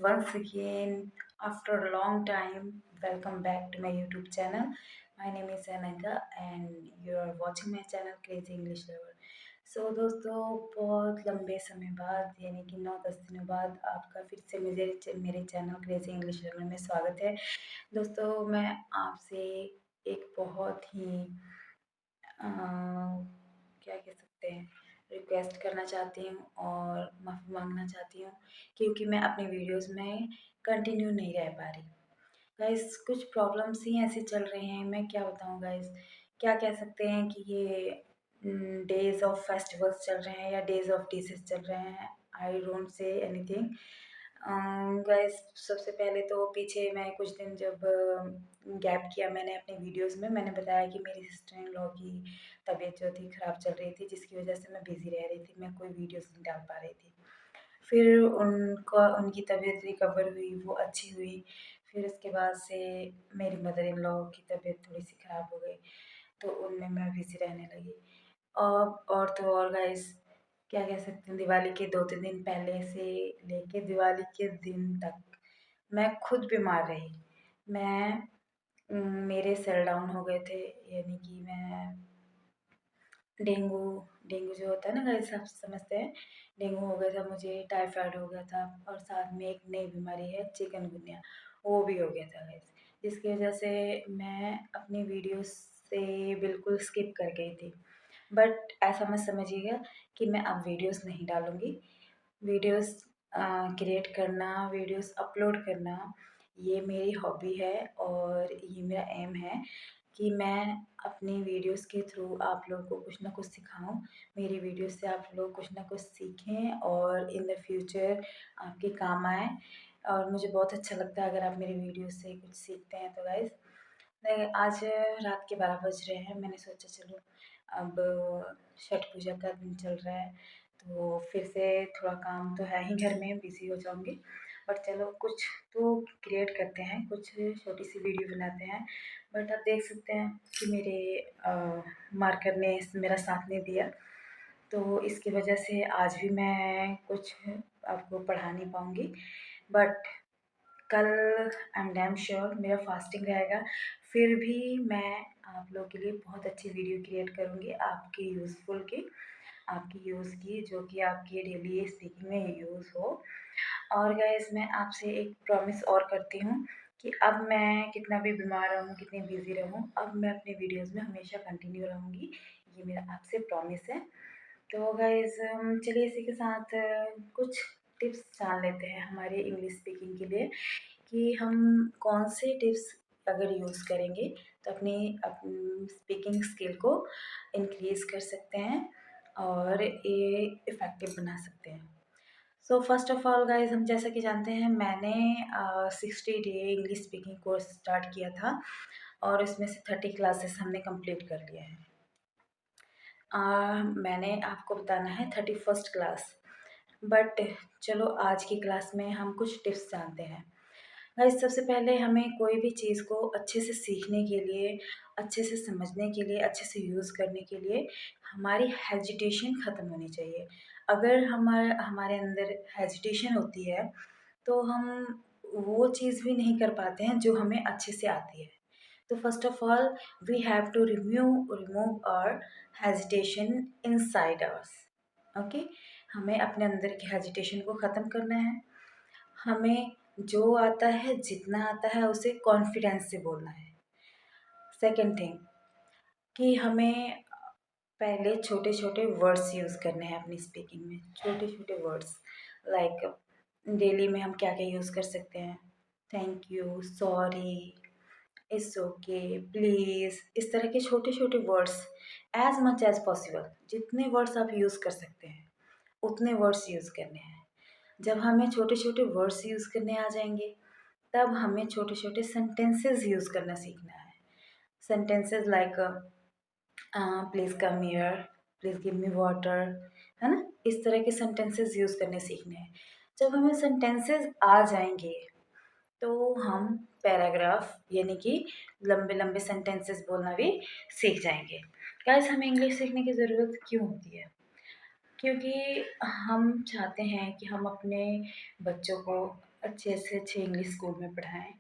once again, after a long time, welcome back to my YouTube channel. My name is Ananta and you are watching my channel Crazy English Lover. So दोस्तों बहुत लंबे समय बाद यानी कि 9-10 दिनों बाद आपका फिर से मेरे चैनल क्रेजी इंग्लिश लर्नर में स्वागत है। दोस्तों मैं आपसे एक बहुत ही क्या कह सकते हैं रिक्वेस्ट करना चाहती हूँ और माफ़ी मांगना चाहती हूँ क्योंकि मैं अपनी वीडियोस में कंटिन्यू नहीं रह पा रही। गाइस कुछ प्रॉब्लम्स ही ऐसे चल रहे हैं, मैं क्या बताऊँ गाइस। क्या कह सकते हैं कि ये डेज़ ऑफ फेस्टिवल्स चल रहे हैं या डेज़ ऑफ डिसेज़ चल रहे हैं। I don't say anything. Guys सबसे पहले तो पीछे मैं कुछ दिन जब गैप किया मैंने अपनी वीडियोस में, मैंने बताया कि मेरी सिस्टर इन लॉ की तबीयत जो थी ख़राब चल रही थी, जिसकी वजह से मैं बिज़ी रह रही थी, मैं कोई वीडियोस नहीं डाल पा रही थी। फिर उनकी तबीयत रिकवर हुई, वो अच्छी हुई। फिर उसके बाद से मेरी मदर इन लॉ की तबीयत थोड़ी-सी ख़राब हो गई, तो उनमें मैं बिज़ी रहने लगी। और तो और गाइस क्या कह सकते हैं, दिवाली के 2-3 दिन पहले से लेके दिवाली के दिन तक मैं खुद बीमार रही। मैं मेरे सेल डाउन हो गए थे, यानी कि मैं डेंगू डेंगू जो होता है ना गाइस, आप समझते हैं। डेंगू हो गया था मुझे, टाइफाइड हो गया था और साथ में एक नई बीमारी है चिकनगुनिया, वो भी हो गया था गाइस। जिसकी वजह से मैं अपनी वीडियोस से बिल्कुल स्किप कर गई थी। बट ऐसा मत समझिएगा कि मैं अब वीडियोस नहीं डालूँगी। वीडियोस क्रिएट करना, वीडियोस अपलोड करना, ये मेरी हॉबी है और ये मेरा एम है कि मैं अपनी वीडियोस के थ्रू आप लोगों को कुछ ना कुछ सिखाऊं। मेरी वीडियोस से आप लोग कुछ ना कुछ सीखें और इन द फ्यूचर आपके काम आए। और मुझे बहुत अच्छा लगता है अगर आप मेरी वीडियोस से कुछ सीखते हैं। तो गाइज़ नहीं, आज रात के 12 बज रहे हैं, मैंने सोचा चलो अब छठ पूजा का दिन चल रहा है, तो फिर से थोड़ा काम तो है ही, घर में बिज़ी हो जाऊँगी। बट चलो कुछ तो क्रिएट करते हैं, कुछ छोटी-सी वीडियो बनाते हैं। बट आप देख सकते हैं कि मेरे मार्कर ने मेरा साथ नहीं दिया, तो इसकी वजह से आज भी मैं कुछ आपको पढ़ा नहीं पाऊँगी। बट कल आई एम डैम श्योर मेरा फास्टिंग रहेगा, फिर भी मैं आप लोगों के लिए बहुत अच्छी वीडियो क्रिएट करूँगी आपकी यूज़फुल की, आपकी यूज़ की, जो कि आपकी डेली स्पीकिंग में यूज़ हो। और गाइस मैं आपसे एक प्रॉमिस और करती हूँ कि अब मैं कितना भी बीमार रहूँ, कितनी बिज़ी रहूँ, अब मैं अपनी वीडियोज़ में हमेशा कंटिन्यू रहूँगी। ये मेरा आपसे प्रॉमिस है। तो गाइस चलिए इसी के साथ कुछ टिप्स जान लेते हैं हमारे इंग्लिश स्पीकिंग के लिए कि हम कौन से टिप्स अगर यूज़ करेंगे तो अपनी स्पीकिंग स्किल को इंक्रीज़ कर सकते हैं और ये इफ़ेक्टिव बना सकते हैं। So first of all guys हम जैसा कि जानते हैं मैंने 60 day English speaking course start किया था और इसमें से 30 क्लासेस हमने कंप्लीट कर लिया है। मैंने आपको बताना है 31st क्लास। बट चलो आज की क्लास में हम कुछ टिप्स जानते हैं। गाइस सबसे पहले हमें कोई भी चीज़ को अच्छे से सीखने के लिए, अच्छे से समझने के लिए, अच्छे से यूज़ करने के लिए हमारी हेजिटेशन ख़त्म होनी चाहिए। अगर हमारे अंदर हेजिटेशन होती है तो हम वो चीज़ भी नहीं कर पाते हैं जो हमें अच्छे से आती है। तो first of all we have to remove our hesitation inside us. Okay, हमें अपने अंदर की हेजिटेशन को ख़त्म करना है। हमें जो आता है, जितना आता है उसे कॉन्फिडेंस से बोलना है। सेकंड थिंग कि हमें पहले छोटे-छोटे वर्ड्स यूज़ करने हैं अपनी स्पीकिंग में। छोटे-छोटे वर्ड्स लाइक डेली में हम क्या-क्या यूज़ कर सकते हैं? Thank you, sorry, it's okay, please, इस तरह के छोटे-छोटे words as much as possible जितने वर्ड्स आप यूज़ कर सकते हैं, उतने वर्ड्स यूज़ करने हैं। जब हमें छोटे-छोटे वर्ड्स यूज़ करने आ जाएँगे, तब हमें छोटे-छोटे सेंटेंसेस यूज़ करना सीखना है। Sentences like please come here, please give me water, है ना? इस तरह के सेंटेंसेस यूज़ करने सीखने हैं। जब हमें सेंटेंसेस आ जाएँगे, तो हम पैराग्राफ यानी कि लंबे-लंबे सेंटेंसेस बोलना भी सीख जाएँगे। गाइस हमें इंग्लिश सीखने की ज़रूरत क्यों होती है? क्योंकि हम चाहते हैं कि हम अपने बच्चों को अच्छे से अच्छे इंग्लिश स्कूल में पढ़ाएँ,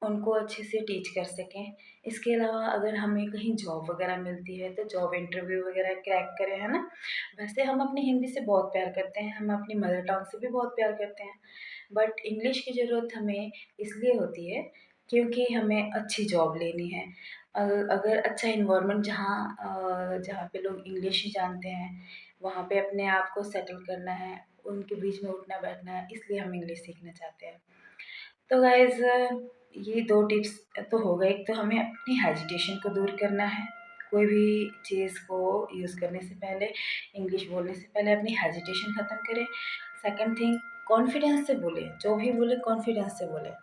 उनको अच्छे से टीच कर सकें। इसके अलावा अगर हमें कहीं जॉब वगैरह मिलती है तो जॉब इंटरव्यू वगैरह क्रैक करें, है ना? वैसे हम अपनी हिंदी से बहुत प्यार करते हैं, हम अपनी मदर टंग से भी बहुत प्यार करते हैं, बट इंग्लिश की ज़रूरत हमें इसलिए होती है क्योंकि हमें अच्छी जॉब लेनी है। अगर अच्छा एनवायरनमेंट जहाँ पे लोग इंग्लिश ही जानते हैं, वहाँ पे अपने आप को सेटल करना है, उनके बीच में उठना-बैठना है, इसलिए हम इंग्लिश सीखना चाहते हैं। तो गाइज़ ये 2 टिप्स तो हो गए। एक तो हमें अपनी हेजिटेशन को दूर करना है, कोई भी चीज़ को यूज़ करने से पहले, इंग्लिश बोलने से पहले अपनी हेजिटेशन ख़त्म करें। सेकंड थिंग, कॉन्फिडेंस से बोलें, जो भी बोलें कॉन्फिडेंस से बोलें।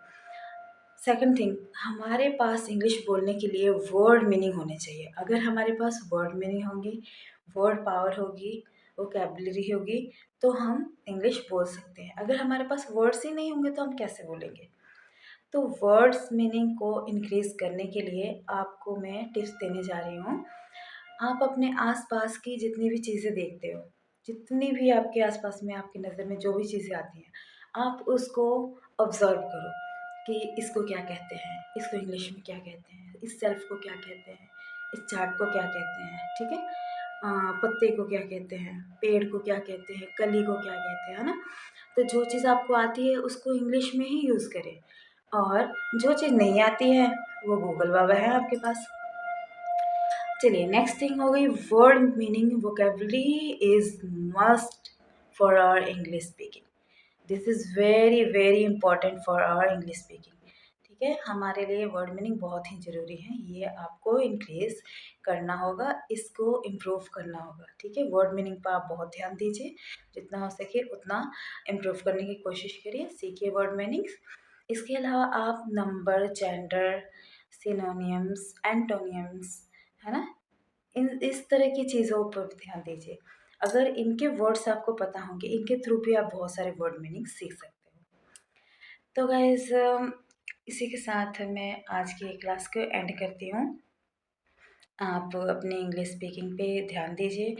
सेकंड थिंग, हमारे पास इंग्लिश बोलने के लिए वर्ड मीनिंग होने चाहिए। अगर हमारे पास वर्ड मीनिंग होगी, वर्ड पावर होगी, वोकैब्युलरी होगी, तो हम इंग्लिश बोल सकते हैं। अगर हमारे पास वर्ड्स ही नहीं होंगे तो हम कैसे बोलेंगे? तो वर्ड्स मीनिंग को इंक्रीज़ करने के लिए आपको मैं टिप्स देने जा रही हूँ। आप अपने आस-पास की जितनी भी चीज़ें देखते हो, जितनी भी आपके आस-पास में आपकी नज़र में जो भी चीज़ें आती हैं, आप उसको ऑब्ज़र्व करो कि इसको क्या कहते हैं, इसको इंग्लिश में क्या कहते हैं, इस शेल्फ़ को क्या कहते हैं, इस चार्ट को क्या कहते हैं, ठीक है? पत्ते को क्या कहते हैं, पेड़ को क्या कहते हैं, कली को क्या कहते हैं, है ना? तो जो चीज़ आपको आती है उसको इंग्लिश में ही यूज़ करें और जो चीज़ नहीं आती है, वो गूगल बाबा है आपके पास। चलिए नेक्स्ट थिंग हो गई word meaning vocabulary is must for our English speaking. This is very very important for our English speaking. ठीक है, हमारे लिए वर्ड मीनिंग बहुत ही ज़रूरी है। ये आपको इंक्रीज़ करना होगा, इसको इम्प्रूव करना होगा। ठीक है, वर्ड मीनिंग पर आप बहुत ध्यान दीजिए, जितना हो सके उतना इम्प्रूव करने की कोशिश करिए, सीखिए वर्ड मीनिंग्स। इसके अलावा आप नंबर, जेंडर, सिनोनिम्स, एंटोनिम्स, है ना? इन इस तरह की चीज़ों पर भी ध्यान दीजिए। अगर इनके वर्ड्स आपको पता होंगे, इनके थ्रू भी आप बहुत सारे वर्ड मीनिंग सीख सकते हो। तो गाइज़ इसी के साथ मैं आज की क्लास को एंड करती हूँ। आप अपनी इंग्लिश स्पीकिंग पे ध्यान दीजिए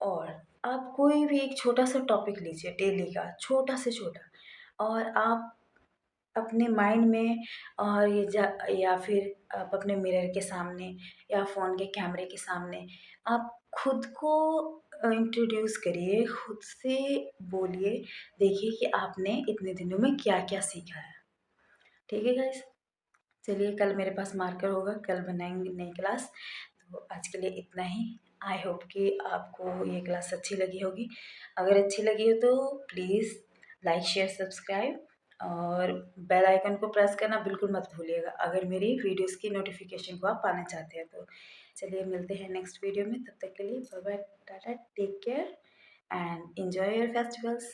और आप कोई भी एक छोटा-सा टॉपिक लीजिए डेली का, छोटा से छोटा और आप अपने माइंड में और या फिर आप अपने मिरर के सामने या फ़ोन के कैमरे के सामने आप खुद को इंट्रोड्यूस करिए, खुद से बोलिए, देखिए कि आपने इतने दिनों में क्या-क्या सीखा है। ठीक है गाइस? चलिए कल मेरे पास मार्कर होगा, कल बनाएँगे नई क्लास। तो आज के लिए इतना ही। आई होप कि आपको ये क्लास अच्छी लगी होगी। अगर अच्छी लगी हो तो प्लीज़ लाइक, शेयर, सब्सक्राइब और बेल आइकन को प्रेस करना बिल्कुल मत भूलिएगा, अगर मेरी वीडियोज़ की नोटिफ़िकेशन को आप पाना चाहते हैं तो। चलिए मिलते हैं नेक्स्ट वीडियो में, तब तक के लिए bye bye, tata, take care and enjoy your festivals.